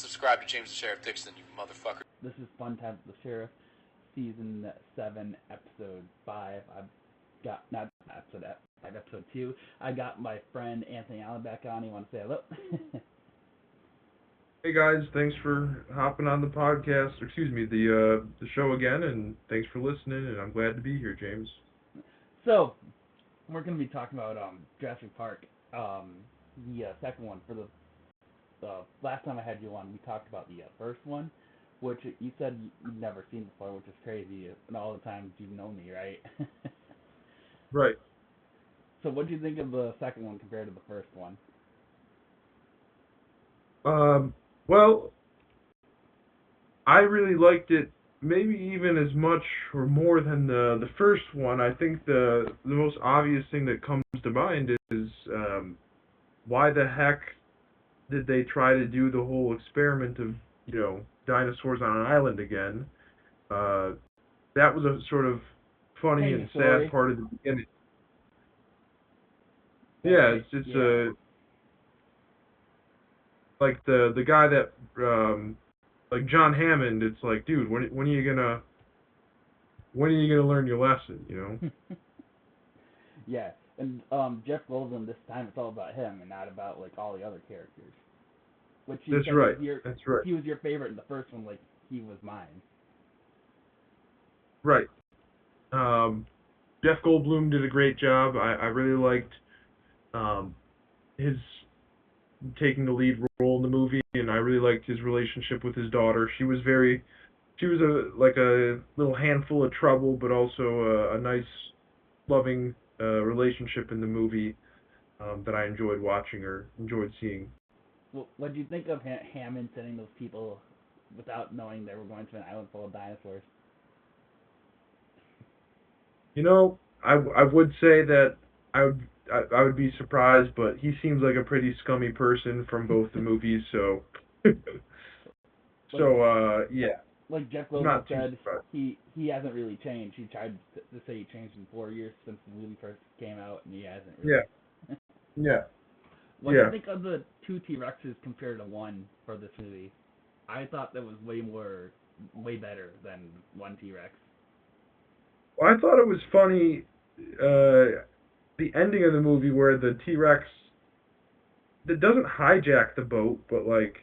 subscribe to James the Sheriff Dixon, you motherfucker. This is Fun Times with the Sheriff, Season 7, Episode 5. I've got, not episode 5, Episode 2. I got my friend Anthony Allen back on. You want to say hello? Hey guys, thanks for hopping on the podcast, the show again, and thanks for listening, and I'm glad to be here, James. So, we're going to be talking about Jurassic Park, the second one. For the last time I had you on, we talked about the first one, which you said you'd never seen before, which is crazy, and all the times you've known me, right? Right. So what do you think of the second one compared to the first one? Well, I really liked it, maybe even as much or more than the first one. I think the most obvious thing that comes to mind is why the heck did they try to do the whole experiment of, dinosaurs on an island again? That was a sort of funny and sad part of the beginning. Yeah, it's like the guy that like John Hammond. It's like, dude, when are you gonna learn your lesson? Yeah, and Jeff Goldblum, this time it's all about him and not about like all the other characters. Which That's right. That's right. He was your favorite in the first one, like he was mine. Right. Jeff Goldblum did a great job. I really liked his taking the lead role in the movie, and I really liked his relationship with his daughter. She was a little handful of trouble, but also a nice, loving relationship in the movie that I enjoyed watching or enjoyed seeing. Well, what do you think of Hammond sending those people without knowing they were going to an island full of dinosaurs? I would say that I would be surprised, but he seems like a pretty scummy person from both the movies, so yeah. Like Jeff Goldblum said, he hasn't really changed. He tried to say he changed in 4 years since the movie first came out, and he hasn't really. Yeah. Yeah. What do you think of the 2 T-Rexes compared to 1 for this movie? I thought that was way better than 1 T-Rex. Well, I thought it was funny, the ending of the movie where the T-Rex that doesn't hijack the boat, but like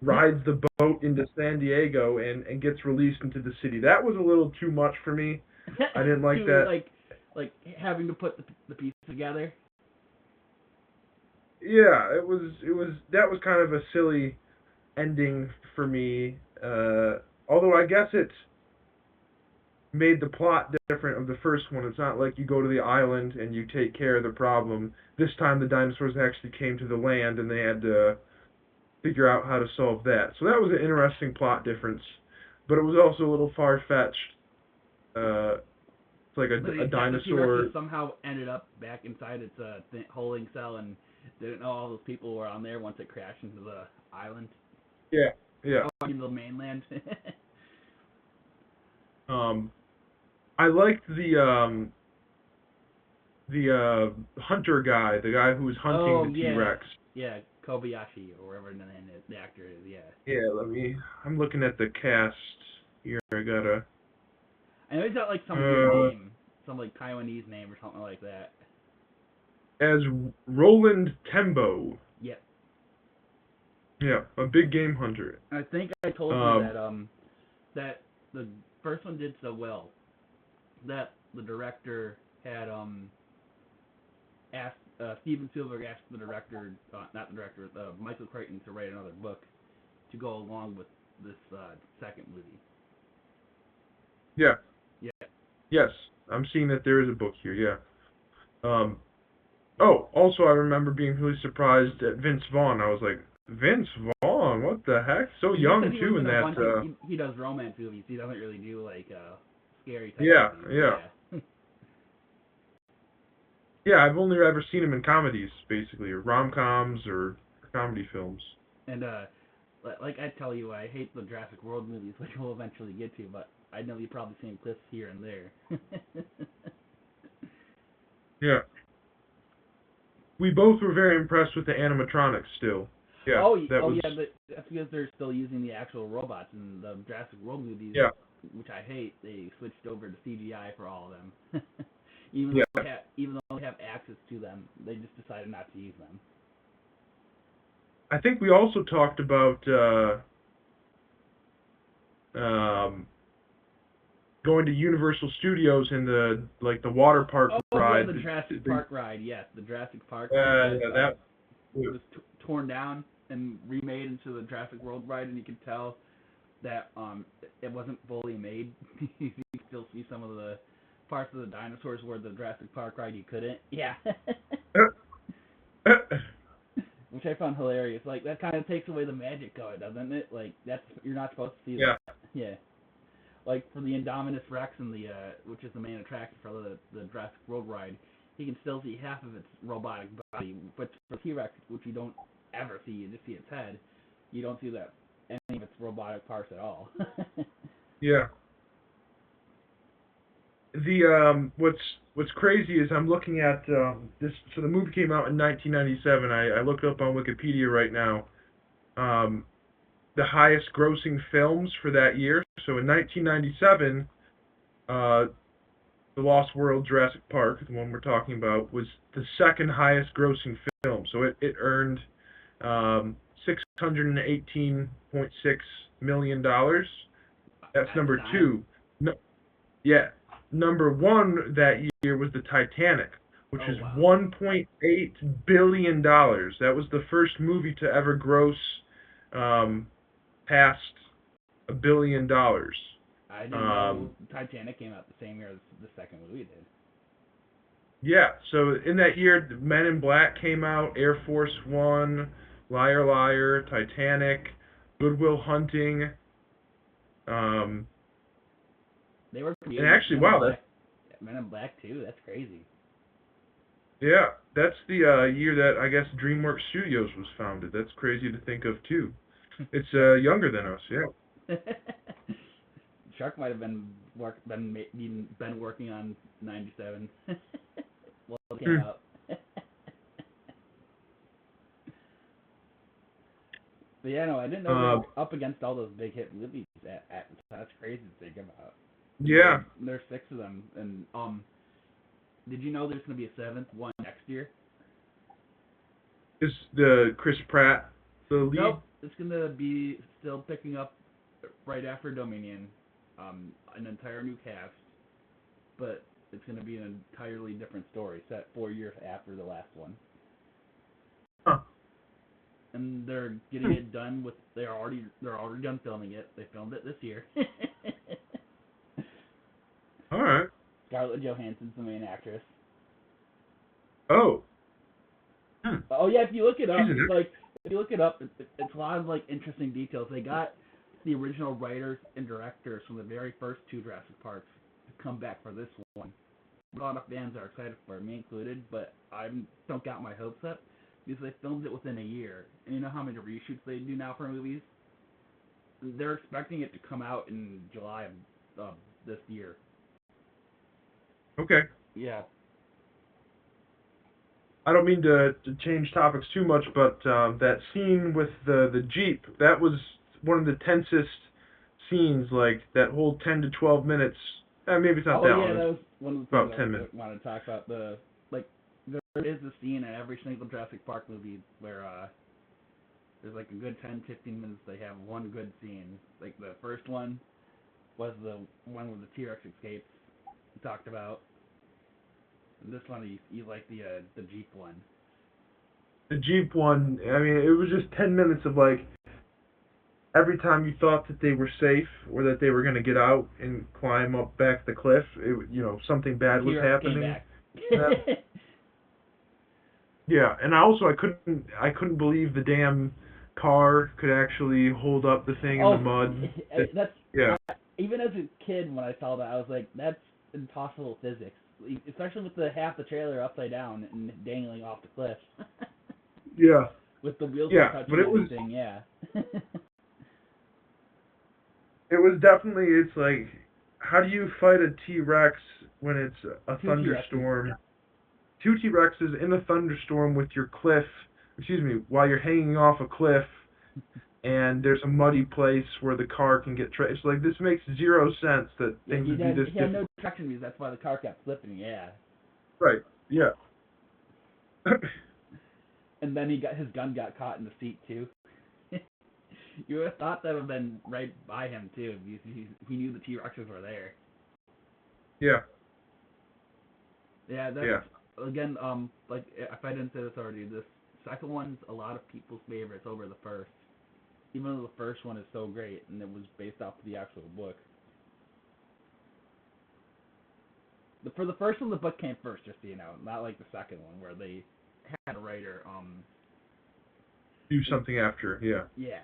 rides the boat into San Diego and gets released into the city. That was a little too much for me. I didn't like that. Like having to put the pieces together. Yeah, it was that was kind of a silly ending for me. Although I guess it made the plot different of the first one. It's not like you go to the island and you take care of the problem. This time the dinosaurs actually came to the land and they had to figure out how to solve that. So that was an interesting plot difference, but it was also a little far-fetched. It's like a dinosaur. The T-Rex somehow ended up back inside its holding cell and didn't know all those people were on there once it crashed into the island. Yeah. In the mainland. I liked the hunter guy, the guy who was hunting the T-Rex. Yeah, Kobayashi or whatever the actor is. Yeah. Yeah, I'm looking at the cast here. I know he's got like some weird name, some like Taiwanese name or something like that. As Roland Tembo. Yeah. Yeah, a big game hunter. I think I told you that the first one did so well that the director had asked Steven Spielberg asked the director, Michael Crichton, to write another book to go along with this second movie. Yeah. Yeah. Yes, I'm seeing that there is a book here. Yeah. Also I remember being really surprised at Vince Vaughn. I was like, Vince Vaughn, what the heck? So young too in that. He does romance movies. He doesn't really do like scary type movies. Yeah. Yeah, I've only ever seen him in comedies, basically, or rom-coms or comedy films. And like I tell you, I hate the Jurassic World movies, which we'll eventually get to, but I know you've probably seen clips here and there. Yeah. We both were very impressed with the animatronics still. Yeah, that was. yeah, but that's because they're still using the actual robots in the Jurassic World movies, Yeah, which I hate. They switched over to CGI for all of them. even yeah. even though they have access to them, they just decided not to use them. I think we also talked about um, going to Universal Studios in the water park Oh yeah, ride. the Jurassic The, Park ride. Yes, the Jurassic Park ride that yeah, that. was torn down and remade into the Jurassic World ride, and you can tell that it wasn't fully made. You can still see some of the parts of the dinosaurs where the Jurassic Park ride you couldn't. Yeah. Which I found hilarious. Like that kind of takes away the magic of it, doesn't it? Like that's you're not supposed to see Yeah. that. Yeah. Like for the Indominus Rex and the which is the main attraction for the Jurassic World ride, you can still see half of its robotic body. But for T-Rex, which you don't ever see, you just see its head. You don't see that any of its robotic parts at all. Yeah. What's crazy is I'm looking at this. So the movie came out in 1997. I looked up on Wikipedia right now. Um, the highest grossing films for that year. So in 1997, The Lost World Jurassic Park, the one we're talking about, was the second highest grossing film. So it earned $618.6 million. That's At the number time. two. No, yeah, number one that year was the Titanic, which Oh is wow. $1.8 billion. That was the first movie to ever gross past $1 billion. I didn't know Titanic came out the same year as the second movie did. Yeah, so in that year, Men in Black came out, Air Force One, Liar Liar, Titanic, Good Will Hunting. They were And creating actually, wow, that's Men in Black too. That's crazy. yeah, that's the year that I guess DreamWorks Studios was founded. That's crazy to think of too. It's younger than us, yeah. Shark might have been working on 97. Well, it came Hmm. out. But yeah, no, I didn't know they Uh, were up against all those big hit movies. That's crazy to think about. yeah, There's 6 of them, and did you know there's gonna be a 7th one next year? is the Chris Pratt the lead? Nope, it's gonna be still picking up right after Dominion, an entire new cast, but it's gonna be an entirely different story, set 4 years after the last one. Huh. And they're getting it done with they're already done filming it. They filmed it this year. All right. Scarlett Johansson's the main actress. Oh. Hmm. Oh yeah, if you look it up, She's an it's a lot of like interesting details. They got the original writers and directors from the very first 2 Jurassic Parks to come back for this one. A lot of fans are excited for it, me included, but I don't got my hopes up because they filmed it within a year. And you know how many reshoots they do now for movies? They're expecting it to come out in July of this year. Okay. Yeah. I don't mean to change topics too much, but that scene with the Jeep, that was one of the tensest scenes, like that whole 10 to 12 minutes. Maybe it's not Oh that yeah, long. that It's was one of the about things 10 I minutes. wanted to talk about. There is a scene in every single Jurassic Park movie where there's like a good 10-15 minutes they have one good scene. Like the first one was the one where the T-Rex escapes. We talked about. And this one you like the Jeep one. The Jeep one, I mean, it was just 10 minutes of like every time you thought that they were safe or that they were going to get out and climb up back the cliff, something bad was T-Rex came happening. back. Yeah, and I couldn't believe the damn car could actually hold up the thing in the mud. That's Yeah. even as a kid when I saw that I was like, that's impossible physics, especially with the half the trailer upside down and dangling off the cliff. Yeah. With the wheels Yeah, touching but it was everything, yeah. definitely, it's like, how do you fight a T-Rex when it's a Two T-Rexes. thunderstorm? 2 T-Rexes in a thunderstorm with your cliff while you're hanging off a cliff and there's a muddy place where the car can get traced. Like, this makes zero sense that Yeah, things would be this he had no difficult. traction wheels. That's why the car kept slipping. Yeah. Right. Yeah. And then his gun got caught in the seat too. You would have thought that would have been right by him too. He knew the T-Rexes were there. Yeah. Yeah, that's Yeah. again. Like if I didn't say this already, this second one's a lot of people's favorites over the first. Even though the first one is so great and it was based off of the actual book. For the first one, the book came first, just so you know, not like the second one where they had a writer. Do something after. Yeah. Yeah.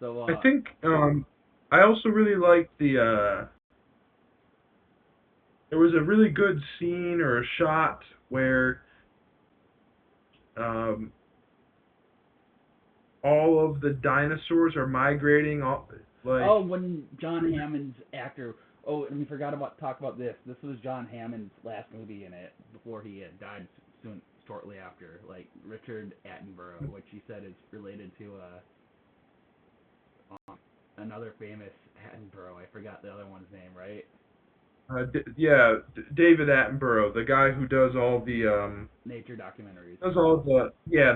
So I think I also really liked there was a really good scene or a shot where um all of the dinosaurs are migrating all, like. oh, when John Hammond's actor. Oh, and we forgot about talk about this. This was John Hammond's last movie in it before he had died shortly after. Like Richard Attenborough, which he said is related to another famous Attenborough. I forgot the other one's name, right? David Attenborough, the guy who Nature documentaries. does all the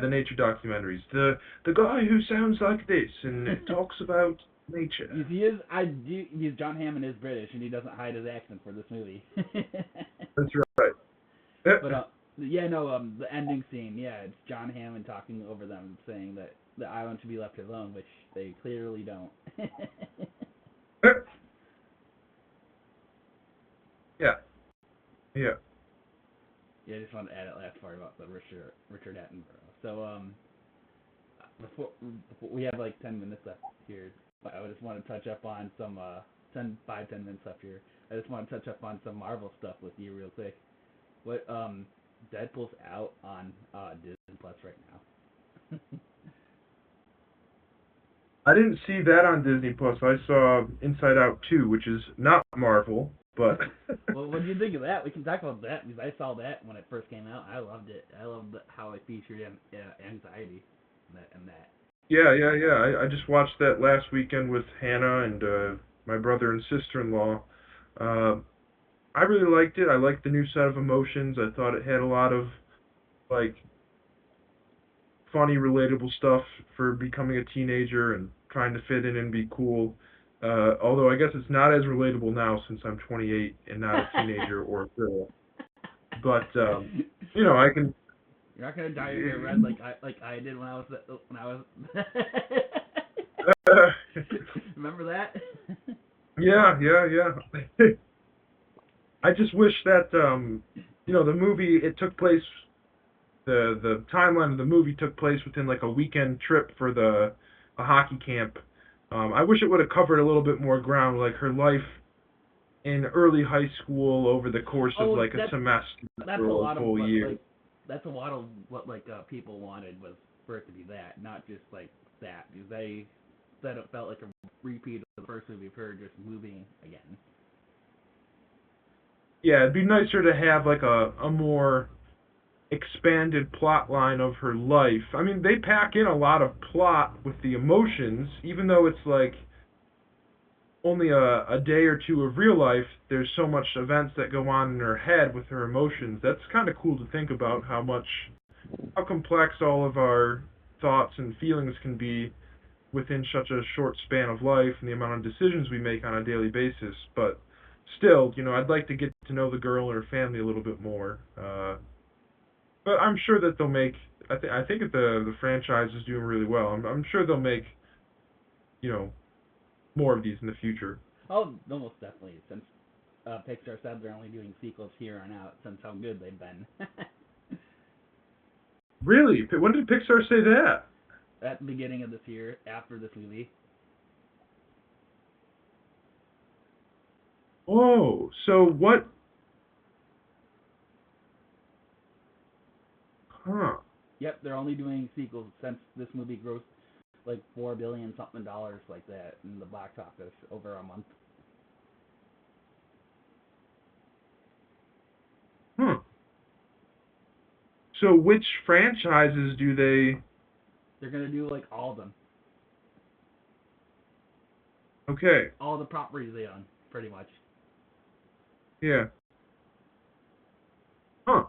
nature documentaries. The guy who sounds like this and talks about nature. Because John Hammond is British and he doesn't hide his accent for this movie. That's right. But yeah, no, the ending scene, yeah, it's John Hammond talking over them, saying that the island should be left alone, which they clearly don't. Yeah. Yeah. Yeah, I just wanted to add that last part about the Richard Attenborough. So before we have like 10 minutes left here, but I just want to touch up on some 10 minutes left here. I just want to touch up on some Marvel stuff with you real quick. What Deadpool's out on Disney Plus right now. I didn't see that on Disney Plus. I saw Inside Out 2, which is not Marvel, but Well, what do you think of that? We can talk about that because I saw that when it first came out. I loved it. I loved how it featured anxiety and that. yeah. I just watched that last weekend with Hannah and my brother and sister-in-law. Uh, I really liked it. I liked the new set of emotions. I thought it had a lot of like funny, relatable stuff for becoming a teenager and trying to fit in and be cool. Although I guess it's not as relatable now since I'm 28 and not a teenager or a girl. But I can. You're not gonna dye your hair red like I did when I was. Remember that? Yeah. I just wish that the movie it took place the timeline of the movie took place within like a weekend trip for a hockey camp. I wish it would have covered a little bit more ground, like her life in early high school over the course of like a semester that's a or a lot of full what year. that's a lot of what people wanted was for it to be that, not just like that, because they said it felt like a repeat of the first movie of her just moving again. Yeah, it'd be nicer to have like a more expanded plot line of her life. I mean, they pack in a lot of plot with the emotions, even though it's like only a day or two of real life. There's so much events that go on in her head with her emotions. That's kind of cool to think about how complex all of our thoughts and feelings can be within such a short span of life and the amount of decisions we make on a daily basis. But still, I'd like to get to know the girl and her family a little bit more. But I'm sure that they'll make. I think that the franchise is doing really well. I'm sure they'll make more of these in the future. Oh, almost definitely. Since Pixar said they're only doing sequels here on out, since how good they've been. Really? When did Pixar say that? At the beginning of this year, after this movie. Oh, so what? Huh. Yep, they're only doing sequels since this movie grossed like $4 billion something dollars like that in the box office over a month. Huh. So which franchises do they... They're gonna do like all of them, Okay, all the properties they own, pretty much. yeah. Huh.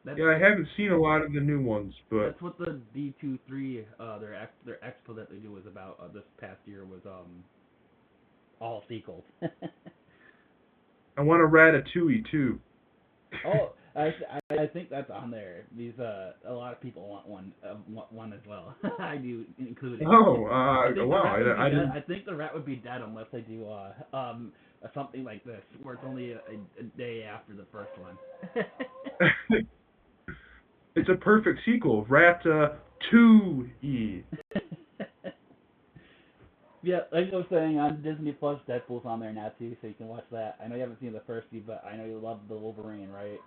That's Yeah, I what haven't seen a lot of the new ones, but... that's what the D23 their expo that they do was about this past year was all sequels. I want a Ratatouille, too. Oh, I think that's on there. These a lot of people want one as well. I do include it. Oh, I think the wow, rat would be I dead. didn't... I think the rat would be dead unless they do something like this where it's only a day after the first one. It's a perfect sequel, Ratatouille. Yeah, like I was saying, on Disney Plus, Deadpool's on there now too, so you can watch that. I know you haven't seen the first two, but I know you love the Wolverine, right?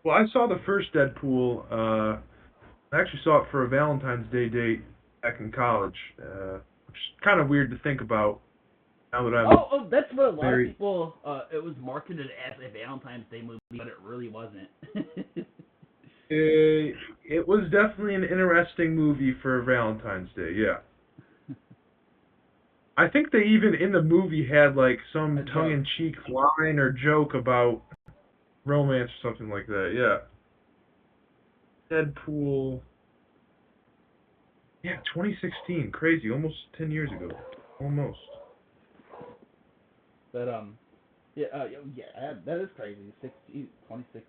Well, I saw the first Deadpool, I actually saw it for a Valentine's Day date back in college, which is kind of weird to think about now that I'm Oh, that's what a lot of married. people. It was marketed as a Valentine's Day movie, but it really wasn't. It was definitely an interesting movie for Valentine's Day, yeah. I think they even in the movie had like A some joke. tongue-in-cheek line or joke about romance or something like that, yeah. Deadpool, yeah, 2016, crazy, almost 10 years ago, almost. But yeah, yeah, that is crazy. 2016.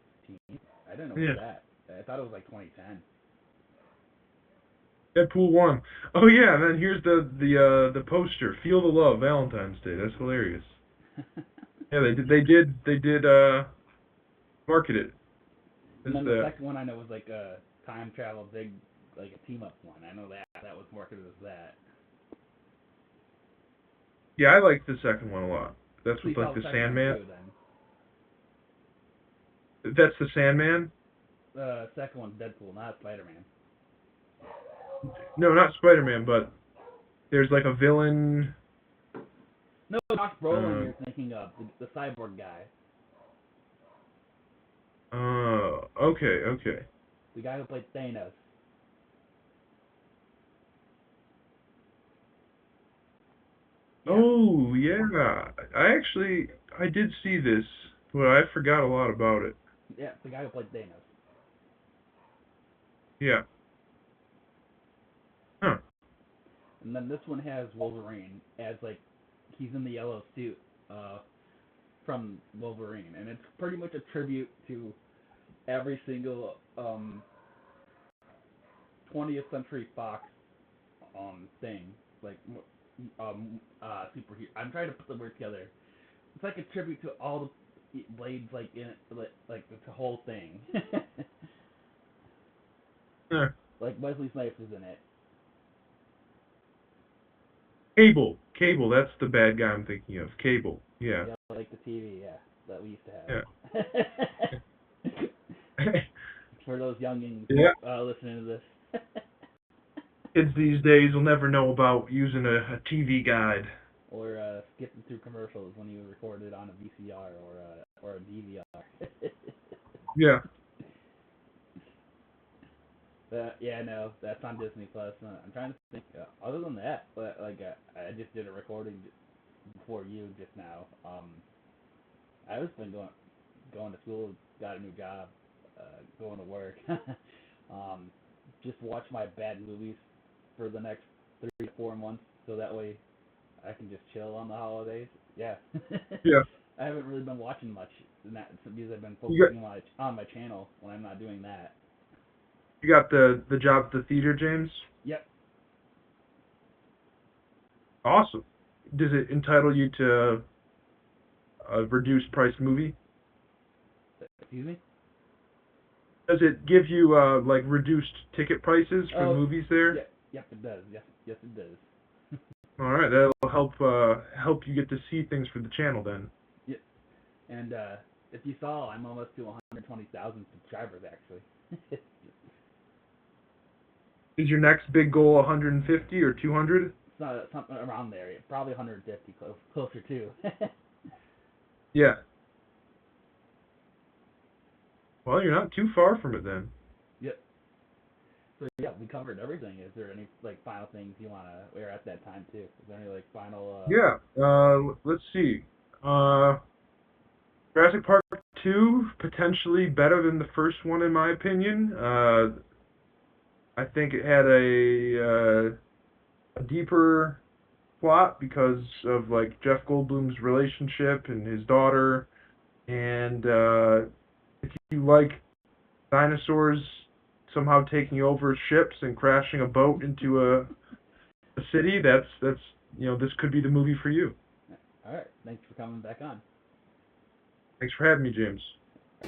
I didn't know it was Yeah. that. I thought it was like 2010. Deadpool 1. Oh yeah, and then here's the poster. Feel the Love, Valentine's Day. That's hilarious. Yeah, they did market it as And then the that. second one I know was like a time travel big, like a team up one. I know that was marketed as that. Yeah, I like the second one a lot. That's So you with saw like the the second one Sandman. too, then. That's the Sandman? The second one's Deadpool, not Spider-Man. No, not Spider-Man, but there's like a villain. No, Josh Brolin. Uh, You're thinking of the cyborg guy, okay, okay. the guy who played Thanos. Yeah, Oh yeah, I did see this, but I forgot a lot about it. yeah, the guy who played Thanos. Yeah. Huh. And then this one has Wolverine as like he's in the yellow suit from Wolverine, and it's pretty much a tribute to every single 20th Century Fox thing, like superhero. I'm trying to put the word together. It's like a tribute to all the Blades, like in it, like the whole thing. Huh. Like Wesley Snipes is in it. Cable, that's the bad guy I'm thinking of. Cable, yeah. Yeah, like the TV, yeah, that we used to Yeah. have. For those youngins Yeah. listening to this. Kids these days will never know about using a TV guide. Or skipping through commercials when you record it on a VCR or a DVR. Yeah. Yeah, no, that's on Disney Plus. I'm trying to think. Other than that, but like I just did a recording before you just now. I was been going to school, got a new job, going to work. Just watch my bad movies for the next 3 to 4 months, so that way I can just chill on the holidays. Yeah. Yeah. I haven't really been watching much because I've been You got focusing on my channel when I'm not doing that. you got the job at the theater, James? Yep. Awesome. Does it entitle you to a reduced price movie? Excuse me? Does it give you like reduced ticket prices for the Oh, movies there? yeah, yep, it does. Yes, it does. All right, that'll help you get to see things for the channel then. Yep. And if you saw, I'm almost to 120,000 subscribers actually. Is your next big goal 150 or 200? It's not something around there. Probably 150, closer to. Yeah. Well, you're not too far from it then. Yep. So yeah, we covered everything. Is there any like final things you wanna? We're at that time too. Is there any like final? Yeah. Let's see. Uh, Jurassic Park 2 potentially better than the first one in my opinion. I think it had a deeper plot because of like Jeff Goldblum's relationship and his daughter, and if you like dinosaurs somehow taking over ships and crashing a boat into a city, that's this could be the movie for you. All right. Thanks for coming back on. Thanks for having me, James.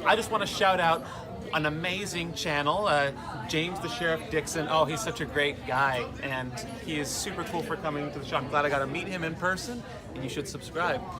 I just want to shout out an amazing channel, James the Sheriff Dixon. Oh, he's such a great guy, and he is super cool for coming to the show. I'm glad I got to meet him in person, and you should subscribe.